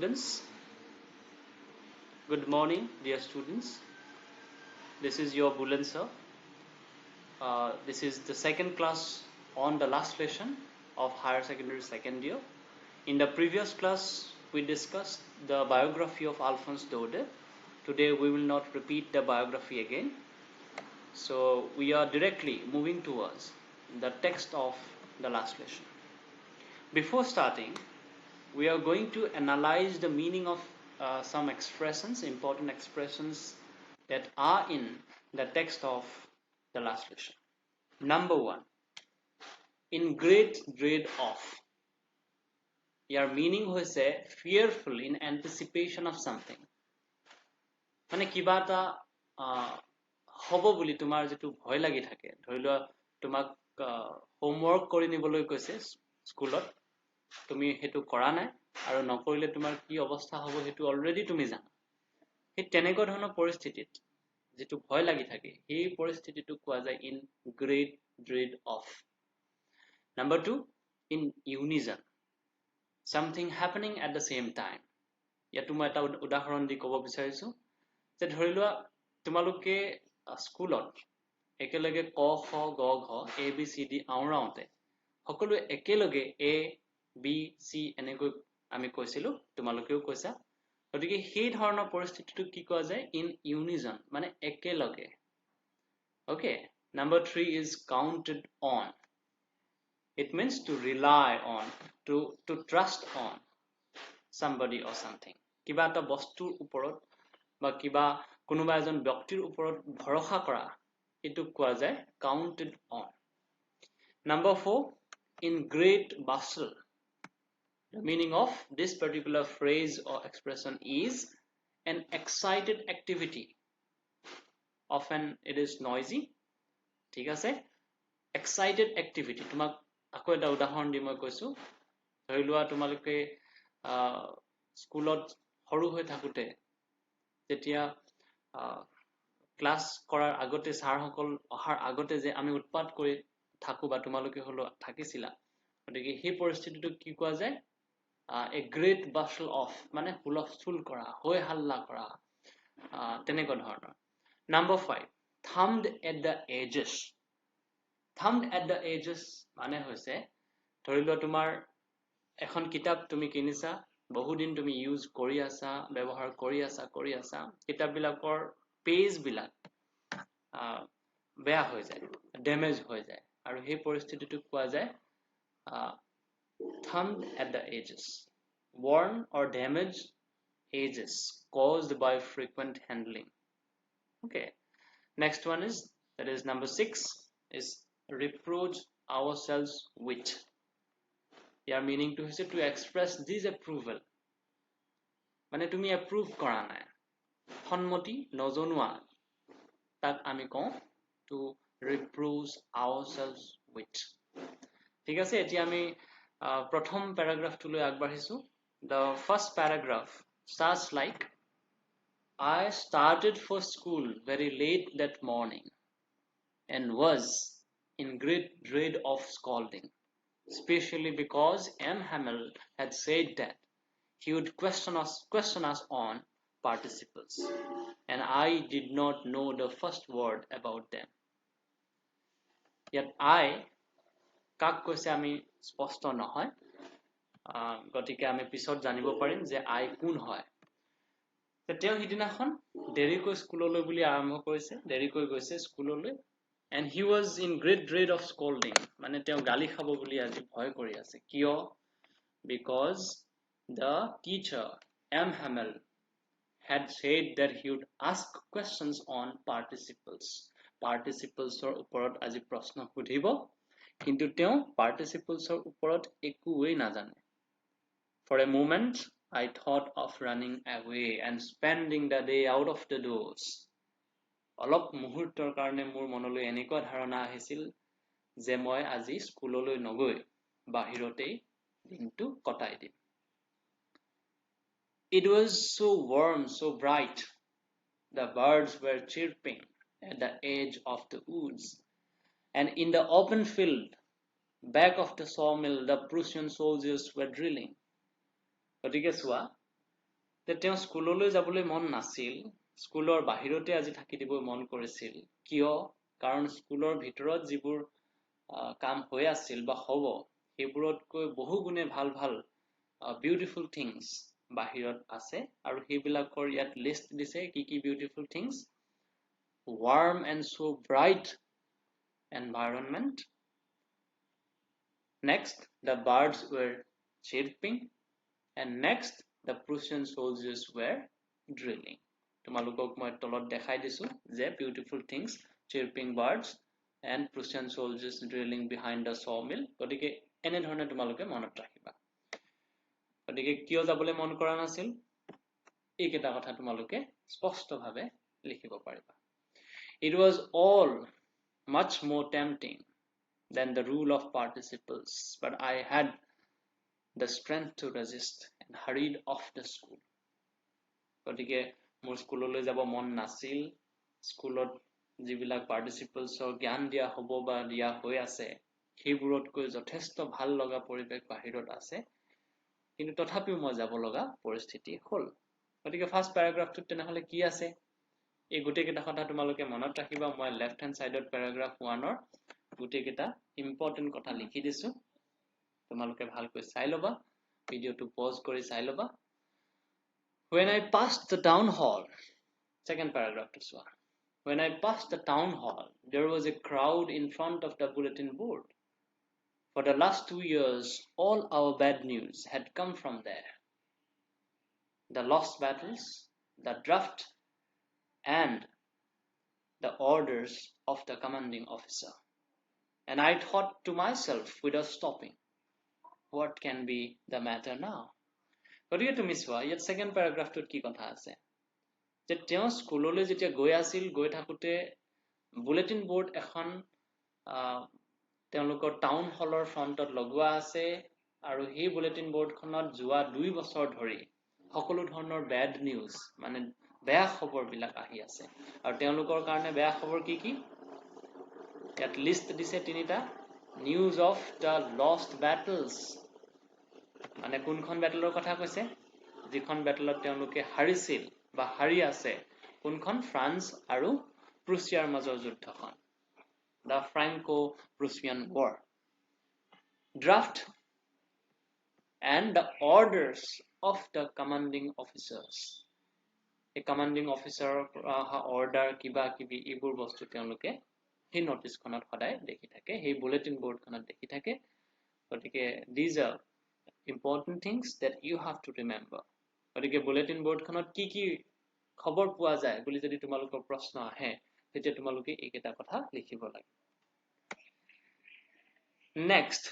Students, good morning, dear students. This is your Bulen sir. This is the second class on the last lesson of higher secondary second year. In the previous class, we discussed the biography of Alphonse Daudet. Today, we will not repeat the biography again. So, we are directly moving towards the text of the last lesson. Before starting, we are going to analyze the meaning of some expressions, important expressions that are in the text of the last lesson. Number one, in great dread of. Your meaning hoise fearful in anticipation of something. মানে কিবা এটা হ'ব বুলি তোমাৰ যেটো ভয় লাগি থাকে ধৰি লোৱা তোমাক হোমৱৰ্ক কৰি নিবলৈ কৈছে স্কুলত তুমি হেতু কৰা নাই আৰু নকৰিলে তোমাৰ কি অৱস্থা হ'ব হেতু অলৰেডি তুমি জানা হে তেনেকুৱা ধৰণৰ পৰিস্থিতিত যেটো ভয় লাগি থাকে এই পৰিস্থিতিটো কোৱা যায় in great dread of Number 2 in unison something happening at the same time ইয়াত মই এটা উদাহৰণ দি ক'ব বিচাৰিছো যে ধৰি লোৱা তোমালোকে স্কুলত একেলগে ক খ গ ঘ এ বি সি ডি আওৰাওতে সকলো একেলগে এ বি সি এনেকৈ আমি কৈছিলো তোমালোকেও কৈছা গতিকে সেই ধৰণৰ পৰিস্থিতিটো কি কোৱা যায় ইন ইউনিজন মানে একেলগে okay number 3 is counted on it means to rely on to trust on somebody or something কিবা এটা বস্তুৰ ওপৰত বা কিবা কোনোবা এজন ব্যক্তিৰ ওপৰত ভৰসা কৰা এটো কোৱা যায় counted on number 4 in great bustle the meaning of this particular phrase or expression is an excited activity often it is noisy ঠিক আছে excited activity তোমাক আকৌ এটা উদাহৰণ দি মই কৈছো ধৰি লোৱা তোমালোকে স্কুলত সৰু হৈ থাকোতে যেতিয়া ক্লাস কৰাৰ আগতে স্যাৰ সকল অহাৰ আগতে যে আমি উৎপাত কৰি থাকো বা তোমালোকে হলো থাকিছিলা গতিকে সেই পৰিস্থিতিটো কি কোৱা যায় a great bustle of মানে হুলস্থুল কৰা হৈ হাল্লা কৰা তেনেকুৱা ধৰণৰ number 5 thumbed at the edges thumbed at the edges মানে হৈছে ধৰি লোৱা তোমাৰ এখন কিতাপ তুমি কিনিছা বহুদিন তুমি ইউজ কৰি আছা ব্যৱহাৰ কৰি আছা কিতাপ বিলাকৰ পেজ বিলাক বেয়া হৈ যায় ড্যামেজ হৈ যায় আৰু সেই পৰিস্থিতিটো কোৱা যায় thumbed at the edges worn or damaged edges caused by frequent handling okay next one is that is number 6 is reproach ourselves with ইয়াৰ মিনিংটো হৈছে to express disapproval মানে তুমি approve কৰা নাই সন্মতি নজনোৱা তাক আমি কওঁ to reproach ourselves with ঠিক আছে এতিয়া আমি প্ৰথম প্যাৰাগ্ৰাফটো লৈ আগবাঢ়িছো the first paragraph starts like I started for school very late that morning and was in great dread of scolding especially because M. Hamel had said that he would question us on participles, and I did not know the first word about them. Yet I কাক কৈছে আমি স্পষ্ট নহয় গতিকে আমি পিছত জানিব পাৰিম যে I কোন হয় তেওঁ হিদিনাখন দেৰিকৈ স্কুললৈ বুলি আৰম্ভ কৰিছে দেৰিকৈ গৈছে স্কুললৈ and he was in great dread of scolding মানে তেওঁ গালি খাব বুলি আজি ভয় কৰি আছে কিয় because the teacher M. Hamel had said that he would ask questions on participles or ওপৰত আজি প্ৰশ্ন সুধিব কিন্তু তেওঁ participles or ওপৰত একোৱেই নাজানে for a moment I thought of running away and spending the day out of the doors অলপ মুহূৰ্তৰ কাৰণে মোৰ মনলৈ এনেকুৱা ধাৰণা আহিছিল যে মই আজি স্কুললৈ নগৈ বাহিৰতেই দিনটো কটাই দিম It was so warm so bright the birds were chirping at the edge of the woods and in the open field back of the sawmill the Prussian soldiers were drilling গতিকে চোৱা যে তেওঁ স্কুললৈ যাবলৈ মন নাছিল, স্কুলৰ বাহিৰতে আজি থাকি দিব মন কৰিছিল। কিয়? কাৰণ স্কুলৰ ভিতৰত যিবোৰ কাম হৈ আছিল বা হ'ব, সেইবোৰতকৈ বহু গুণে ভাল ভাল বিউটিফুল থিংছ বাহিৰত আছে, আৰু সেইবিলাকৰ ইয়াত লিষ্ট দিছে কি কি beautiful things. Warm and so bright environment. Next, the birds were chirping, and next, the Prussian soldiers were drilling. তোমালোকক মই তলত দেখাই দিছো যে beautiful things, chirping birds and Prussian soldiers drilling behind the sawmill. গতিকে এনে ধৰণে তোমালোকে মনত ৰাখিবা। গতিকে কিয় যাবলৈ মন কৰা নাছিল, এইকেইটা কথা তোমালোকে স্পষ্টভাৱে লিখিব পাৰিবা। It was all much more tempting than the rule of participles, but I had the strength to resist and hurried off the school. গতিকে মোৰ স্কুললৈ যাব মন নাছিল, স্কুলত যিবিলাক পাৰ্টিচিপলছৰ জ্ঞান দিয়া হ'ব বা দিয়া হৈ আছে সেইবোৰতকৈ যথেষ্ট ভাল লগা পৰিৱেশ বাহিৰত আছে, কিন্তু তথাপিও মই যাব লগা পৰিস্থিতি হ'ল। গতিকে ফাৰ্ষ্ট পেৰাগ্ৰাফটোত তেনেহ'লে কি আছে, এই গোটেইকেইটা কথা তোমালোকে মনত ৰাখিবা। মই লেফ্ট হেণ্ড চাইডত পেৰাগ্ৰাফ 1ৰ গোটেইকেইটা ইম্পৰ্টেণ্ট কথা লিখি দিছো, তোমালোকে ভালকৈ চাই ল'বা, ভিডিঅ'টো পজ কৰি চাই ল'বা। When I passed the town hall, second paragraph to swa. When I passed the town hall, there was a crowd in front of the bulletin board. For the last 2 years, all our bad news had come from there. The lost battles, the draft, and the orders of the commanding officer. And I thought to myself without stopping, what can be the matter now? গতিকে তুমি চোৱা ইয়াত second পেৰাগ্ৰাফটোত কি কথা আছে, যে তেওঁ স্কুললৈ যেতিয়া গৈ আছিল, গৈ থাকোঁতে বুলেটিন বৰ্ড এখন তেওঁলোকৰ টাউন হলৰ ফ্ৰণ্টত লগোৱা আছে, আৰু সেই বুলেটিন বৰ্ডখনত যোৱা 2 বছৰ ধৰি সকলো ধৰণৰ বেড নিউজ মানে বেয়া খবৰবিলাক আহি আছে। আৰু তেওঁলোকৰ কাৰণে বেয়া খবৰ কি কি, ইয়াত লিষ্ট দিছে 3টা। নিউজ অফ দ্য লষ্ট বেটলছ, মানে কোনখন বেটলৰ কথা কৈছে, যিখন বেটলত তেওঁলোকে হাৰিছিল বা হাৰি আছে, কোনখন, ফ্ৰান্স আৰু প্ৰুছিয়াৰ মাজৰ যুদ্ধখন, the Franco Prussian war. Draft and the orders of the commanding officers, এই কমাণ্ডিং অফিচাৰৰ পৰা অহা অৰ্ডাৰ কিবা কিবি এইবোৰ বস্তু তেওঁলোকে সেই নটিছখনত সদায় দেখি থাকে, সেই বুলেটিন বৰ্ডখনত দেখি থাকে। গতিকে these are important things that you have to remember. গতিকে বুলেটিন বৰ্ডখনত কি কি খবৰ পোৱা যায় বুলি যদি তোমালোকৰ প্ৰশ্ন আহে, তেতিয়া তোমালোকে এইকেইটা কথা লিখিব লাগে। Next,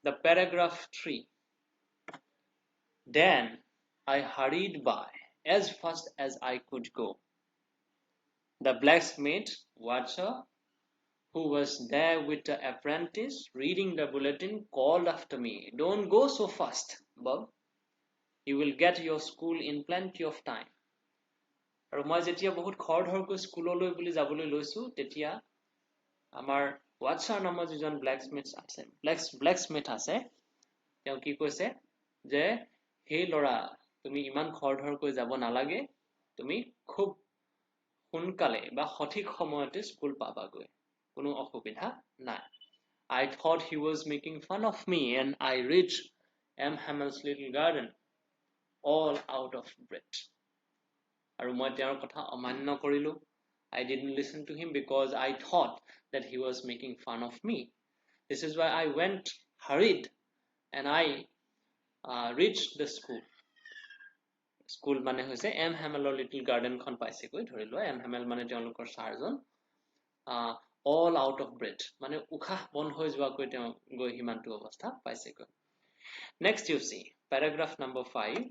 the paragraph 3. Then I hurried by as fast as I could go. The blacksmith watcher, who was there with the apprentice reading the bulletin, called after me, "Don't go so fast, Bob. You will get your school in plenty of time." আৰু মই যেতিয়া বহুত খৰধৰকৈ স্কুললৈ বুলি যাবলৈ লৈছো, তেতিয়া আমাৰ ৱাটছাৰ নামৰ যিজন ব্লেকস্মিথ আছে, তেওঁ কি কৈছে যে হেই ল'ৰা, তুমি ইমান খৰধৰকৈ যাব নালাগে, তুমি খুব সোনকালে বা সঠিক সময়তে স্কুল পাবাগৈ, কোনো অসুবিধা নাই। I thought he was making fun of me and I reached M. Hamel's little garden all out of breath. আৰু মই তেওঁৰ কথা অমান্য কৰিলো। I didn't listen to him because I thought that he was making fun of me. This is why I went hurried and I reached the school. School মানে হৈছে M. Hamel'ৰ little garden খন পাইছেগৈ, ধৰি লোৱা M. Hamel মানে তেওঁলোকৰ ছাৰজন। all out of breath, মানে উশাহ বন্ধ হৈ যোৱাকৈ তেওঁ গৈ সিমানটো অৱস্থা পাইছেগৈ। Next you see, paragraph number 5.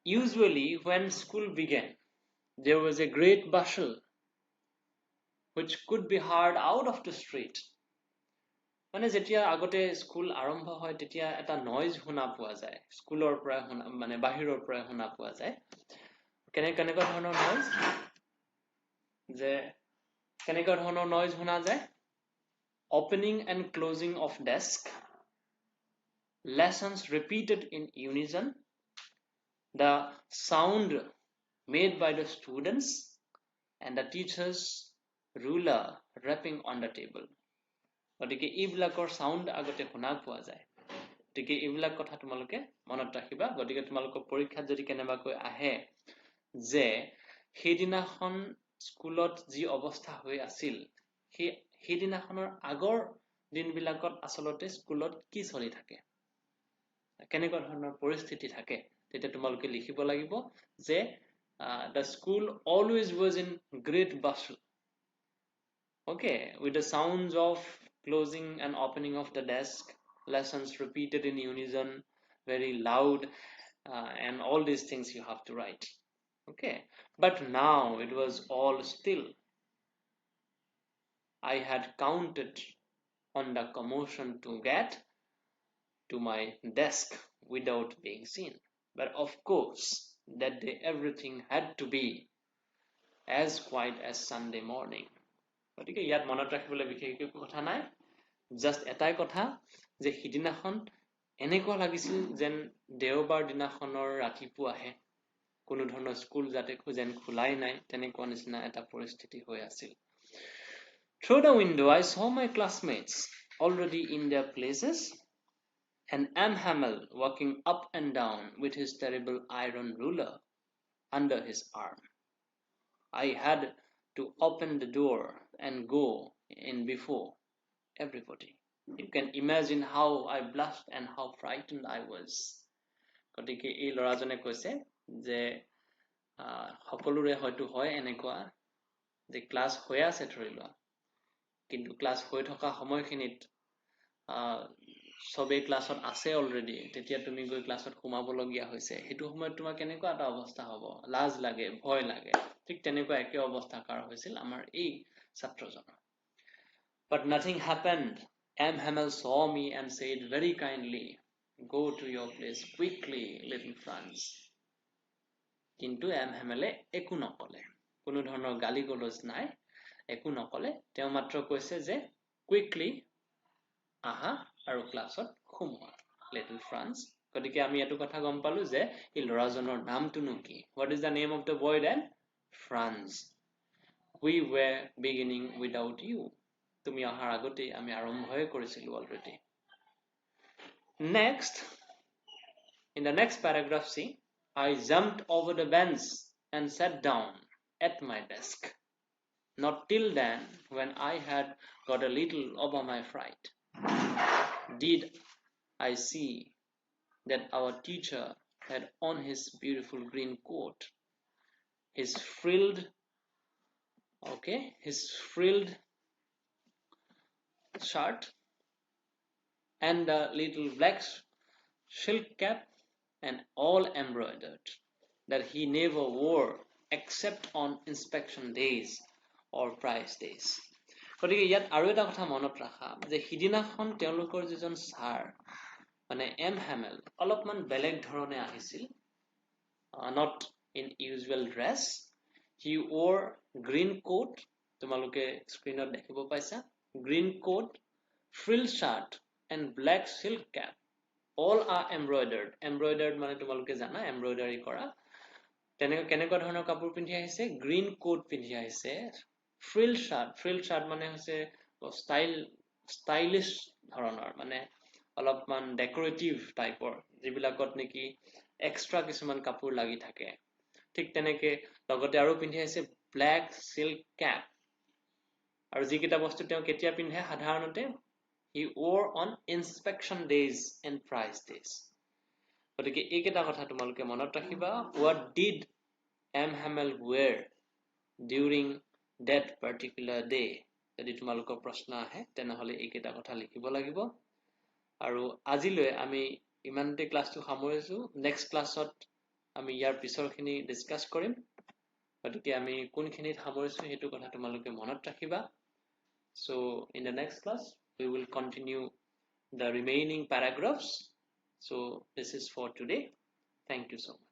Usually when school began, there was a great bustle which could be heard out of the street. মানে যেতিয়া আগতে স্কুল আৰম্ভ হয়, তেতিয়া এটা নইজ শুনা পোৱা যায়, স্কুলৰ পৰা মানে বাহিৰৰ পৰা শুনা পোৱা যায়। কেনেকুৱা ধৰণৰ নইজ, যে কেনেকুৱা ধৰণৰ নইজ শুনা যায়, opening and closing of desk, lessons repeated in unison, the sound made by the students and the teacher's ruler rapping on the table. গতিকে এইবিলাকৰ সাউন্ড আগতে শুনা পোৱা যায় গতিকে এইবিলাক কথা তোমালোকে মনত ৰাখিবা গতিকে তোমালোকৰ পৰীক্ষাত যদি কেনেবাকৈ আহে যে সেইদিনাখন স্কুলত যি অৱস্থা হৈ আছিল সেইদিনাখনৰ আগৰ দিনবিলাকত আচলতে স্কুলত কি চলি থাকে কেনেকুৱা ধৰণৰ পৰিস্থিতি থাকে তেতিয়া তোমালোকে লিখিব লাগিব যে the school always was in great bustle. Okay, with the sounds of closing and opening of the desk, lessons repeated in unison, very loud, and all these things you have to write. Okay, but now it was all still. I had counted on the commotion to get to my desk without being seen. But of course, that day everything had to be as quiet as Sunday morning. গতিকে ইয়াত মনত ৰাখিবলৈ বিশেষ একো কথা নাই just এটাই কথা যে সিদিনাখন এনেকুৱা লাগিছিল যেন দেওবাৰ দিনাখনৰ ৰাতিপুৱাহে কোনো ধৰণৰ স্কুল যাতে যেন খোলাই নাই তেনেকুৱা নিচিনা এটা পৰিস্থিতি হৈ আছিল Through the window I saw my classmates already in their places and M. Hamel walking up and down with his terrible iron ruler under his arm. I had to open the door and go in before everybody. You can imagine how I blushed and how frightened I was. গতিকে এই ল'ৰাজনে কৈছে যে সকলোৰে হয়তো হয় এনেকুৱা যে ক্লাছ হৈ আছে ধৰি লোৱা কিন্তু ক্লাছ হৈ থকা সময়খিনিত সবে ক্লাছত আছে অলৰেডি তেতিয়া তুমি গৈ ক্লাছত সোমাবলগীয়া হৈছে সেইটো সময়ত তোমাৰ কেনেকুৱা এটা অৱস্থা হ'ব লাজ লাগে ভয় লাগে ঠিক তেনেকুৱা একে অৱস্থাকাৰ হৈছিল আমাৰ এই ছাত্ৰজনৰ But nothing happened. M. Hamel saw me and said very kindly, Go to your place quickly, little Franz. কিন্তু M. Hamel একো নকলে কোনো ধৰণৰ গালি গলজ নাই একো নকলে তেওঁ মাত্ৰ কৈছে যে quickly আহা আৰু ক্লাছত সোমোৱা little Franz গতিকে আমি এটো কথা গম পালো যে এই ল'ৰাজনৰ নামটো কি What is the name of the boy then? Franz. We were beginning without you. তুমি অহাৰ আগতে আমি আৰম্ভই কৰিছিলো already. Next, in the next paragraph, see, I jumped over the bench and sat down at my desk. Not till then, when I had got a little over my fright, did I see that our teacher had on his beautiful green coat, his frilled shirt and a little black silk cap and all embroidered that he never wore except on inspection days or prize days. গতিকে ইয়াত আৰু এটা কথা মনত ৰাখা যে হিদিনাখন তেওঁলোকৰ যিজন ছাৰ মানে এম হেমেল অলপমান বেলেগ ধৰণে আহিছিল not in usual dress he wore green coat তোমালোকে স্ক্ৰিনত দেখিব পাইছা green coat frill shirt and black silk cap all are embroidered মানে তোমালোকে জানা embroidery কৰা কেনেকুৱা ধৰণৰ কাপোৰ পিন্ধি আহিছে green coat পিন্ধি আহিছে frill shirt মানে হৈছে stylish ধৰণৰ মানে অলপমান decorative টাইপৰ যিবিলাকত নেকি এক্সট্ৰা কিছুমান কাপোৰ লাগি থাকে ঠিক তেনেকে লগতে আৰু পিন্ধি আহিছে black silk cap আৰু যিকিটা বস্তু তেওঁ কেতিয়া পিন্ধে সাধাৰণতে he wore on inspection days and prize days গতিকে এইকেইটা কথা তোমালোকে মনত ৰাখিবা what did M. Hamel wear during that particular day যদি তোমালোকৰ প্ৰশ্ন আহে তেনেহলে এইকেইটা কথা লিখিব লাগিব আৰু আজিলৈ আমি ইমানতে ক্লাছটো সামৰিছো নেক্সট ক্লাছত আমি ইয়াৰ পিছৰখিনি ডিসকাস কৰিম গতিকে আমি কোনখিনিত সামৰিছো হেতু কথা তোমালোকে মনত ৰাখিবা so in the next class we will continue the remaining paragraphs so this is for today thank you so much